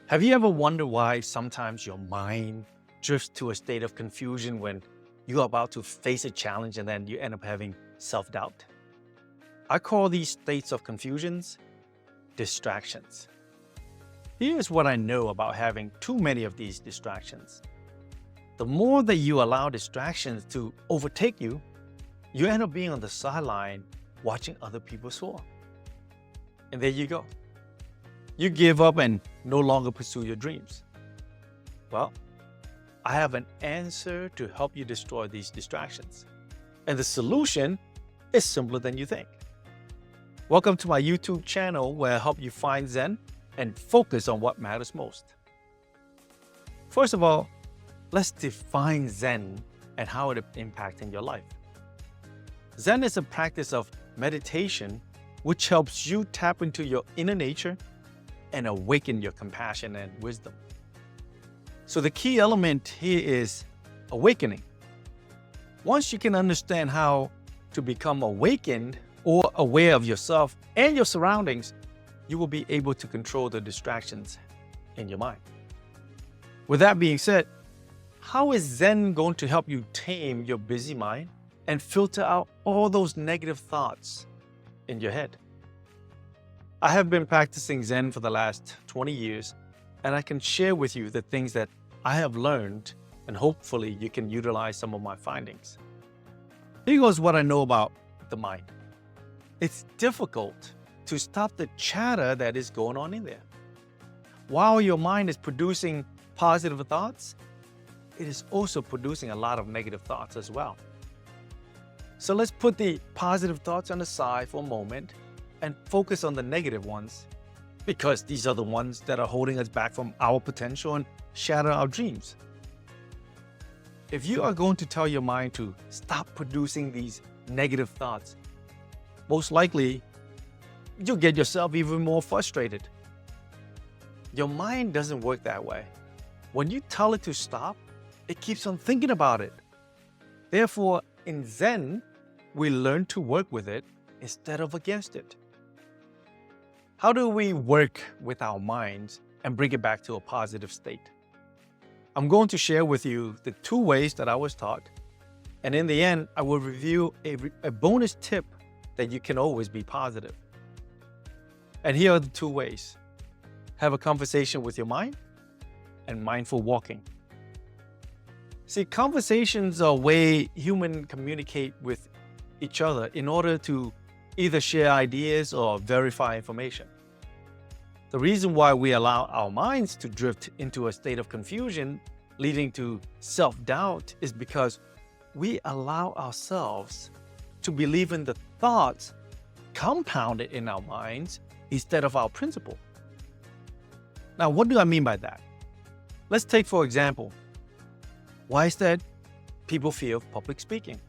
Have you ever wondered why sometimes your mind drifts to a state of confusion when you're about to face a challenge and then you end up having self doubt? I call these states of confusions distractions. Here's what I know about having too many of these distractions. The more that you allow distractions to overtake you, you end up being on the sideline watching other people soar. And there you go. You give up and no longer pursue your dreams. Well, I have an answer to help you destroy these distractions. And the solution is simpler than you think. Welcome to my YouTube channel where I help you find Zen and focus on what matters most. First of all, let's define Zen and how it impacts in your life. Zen is a practice of meditation which helps you tap into your inner nature and awaken your compassion and wisdom. So the key element here is awakening. Once you can understand how to become awakened or aware of yourself and your surroundings, you will be able to control the distractions in your mind. With that being said, how is Zen going to help you tame your busy mind and filter out all those negative thoughts in your head? I have been practicing Zen for the last 20 years, and I can share with you the things that I have learned, and hopefully you can utilize some of my findings. Here goes what I know about the mind. It's difficult to stop the chatter that is going on in there. While your mind is producing positive thoughts, it is also producing a lot of negative thoughts as well. So let's put the positive thoughts on the side for a moment and focus on the negative ones, because these are the ones that are holding us back from our potential and shatter our dreams. If you are going to tell your mind to stop producing these negative thoughts, most likely you'll get yourself even more frustrated. Your mind doesn't work that way. When you tell it to stop, it keeps on thinking about it. Therefore, in Zen, we learn to work with it instead of against it. How do we work with our minds and bring it back to a positive state? I'm going to share with you the 2 ways that I was taught. And in the end, I will review a bonus tip that you can always be positive. And here are the 2 ways. Have a conversation with your mind and mindful walking. See, conversations are a way humans communicate with each other in order to either share ideas or verify information. The reason why we allow our minds to drift into a state of confusion, leading to self-doubt, is because we allow ourselves to believe in the thoughts compounded in our minds instead of our principle. Now, what do I mean by that? Let's take, for example, why is that people fear of public speaking?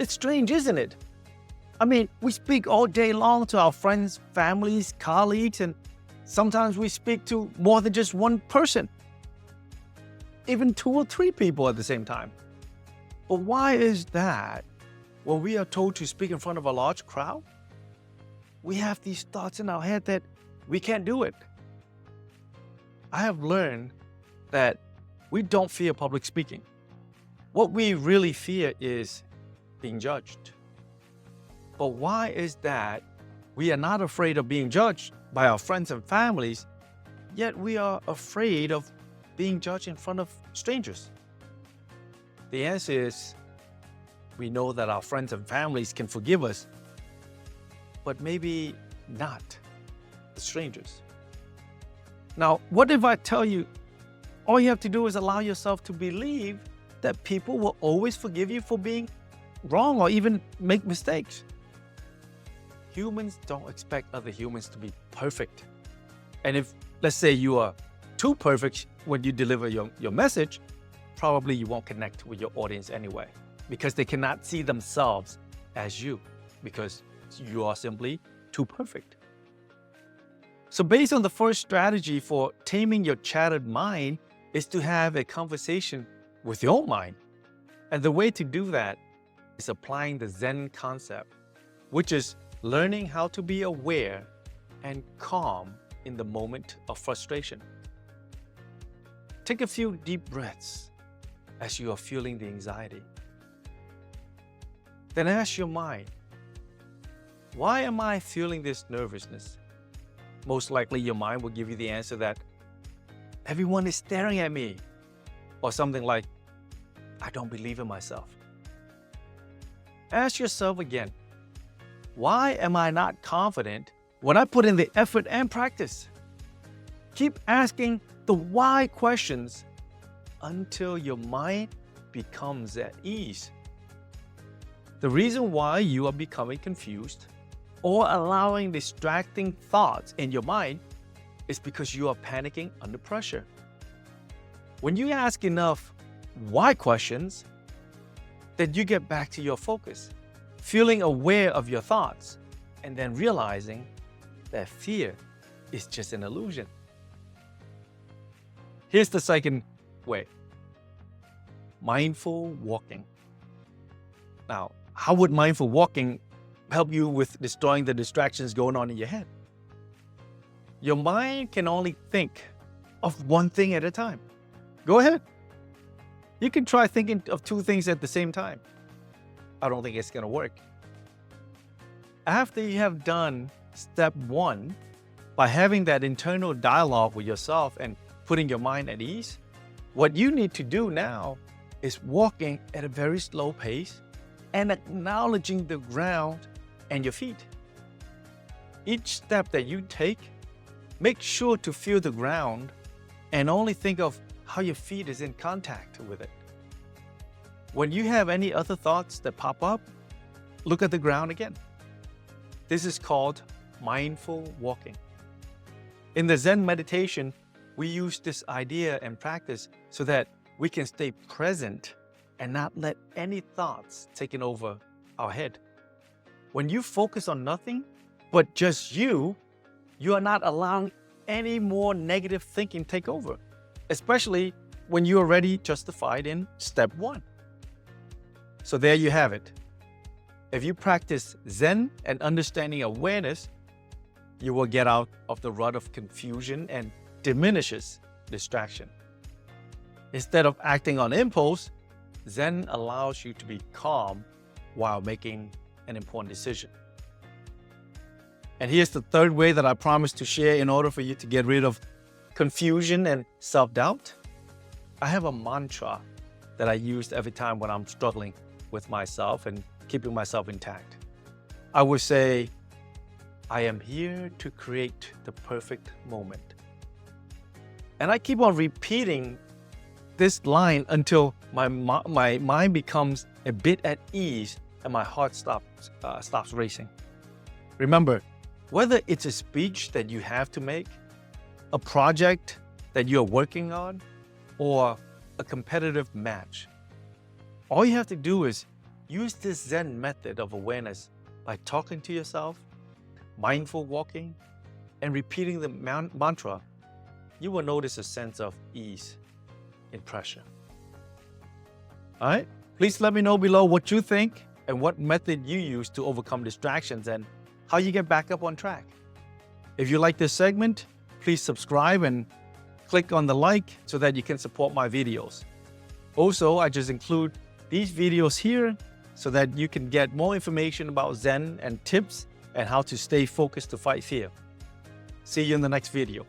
It's strange, isn't it? I mean, we speak all day long to our friends, families, colleagues, and sometimes we speak to more than just one person, even 2 or 3 people at the same time. But why is that when we are told to speak in front of a large crowd, we have these thoughts in our head that we can't do it? I have learned that we don't fear public speaking. What we really fear is being judged. But why is that we are not afraid of being judged by our friends and families, yet we are afraid of being judged in front of strangers? The answer is we know that our friends and families can forgive us, but maybe not the strangers. Now, what if I tell you all you have to do is allow yourself to believe that people will always forgive you for being wrong or even make mistakes? Humans don't expect other humans to be perfect. And if, let's say, you are too perfect when you deliver your message, probably you won't connect with your audience anyway, because they cannot see themselves as you, because you are simply too perfect. So based on the first strategy for taming your chattered mind is to have a conversation with your own mind. And the way to do that is applying the Zen concept, which is learning how to be aware and calm in the moment of frustration. Take a few deep breaths as you are feeling the anxiety. Then ask your mind, why am I feeling this nervousness? Most likely your mind will give you the answer that everyone is staring at me, or something like, I don't believe in myself. Ask yourself again, why am I not confident when I put in the effort and practice? Keep asking the why questions until your mind becomes at ease. The reason why you are becoming confused or allowing distracting thoughts in your mind is because you are panicking under pressure. When you ask enough why questions, then you get back to your focus, feeling aware of your thoughts, and then realizing that fear is just an illusion. Here's the second way. Mindful walking. Now, how would mindful walking help you with destroying the distractions going on in your head? Your mind can only think of one thing at a time. Go ahead. You can try thinking of two things at the same time. I don't think it's going to work. After you have done step one, by having that internal dialogue with yourself and putting your mind at ease, what you need to do now is walking at a very slow pace and acknowledging the ground and your feet. Each step that you take, make sure to feel the ground and only think of how your feet is in contact with it. When you have any other thoughts that pop up, look at the ground again. This is called mindful walking. In the Zen meditation, we use this idea and practice so that we can stay present and not let any thoughts taking over our head. When you focus on nothing but just you are not allowing any more negative thinking take over, especially when you are already justified in step one. So there you have it. If you practice Zen and understanding awareness, you will get out of the rut of confusion and diminishes distraction. Instead of acting on impulse, Zen allows you to be calm while making an important decision. And here's the third way that I promised to share in order for you to get rid of confusion and self-doubt. I have a mantra that I use every time when I'm struggling with myself and keeping myself intact. I would say, I am here to create the perfect moment. And I keep on repeating this line until my mind becomes a bit at ease and my heart stops racing. Remember, whether it's a speech that you have to make, a project that you're working on, or a competitive match, all you have to do is use this Zen method of awareness by talking to yourself, mindful walking, and repeating the mantra. You will notice a sense of ease in pressure. All right, please let me know below what you think and what method you use to overcome distractions and how you get back up on track. If you like this segment, please subscribe and click on the like so that you can support my videos. Also, I just include these videos here so that you can get more information about Zen and tips and how to stay focused to fight fear. See you in the next video.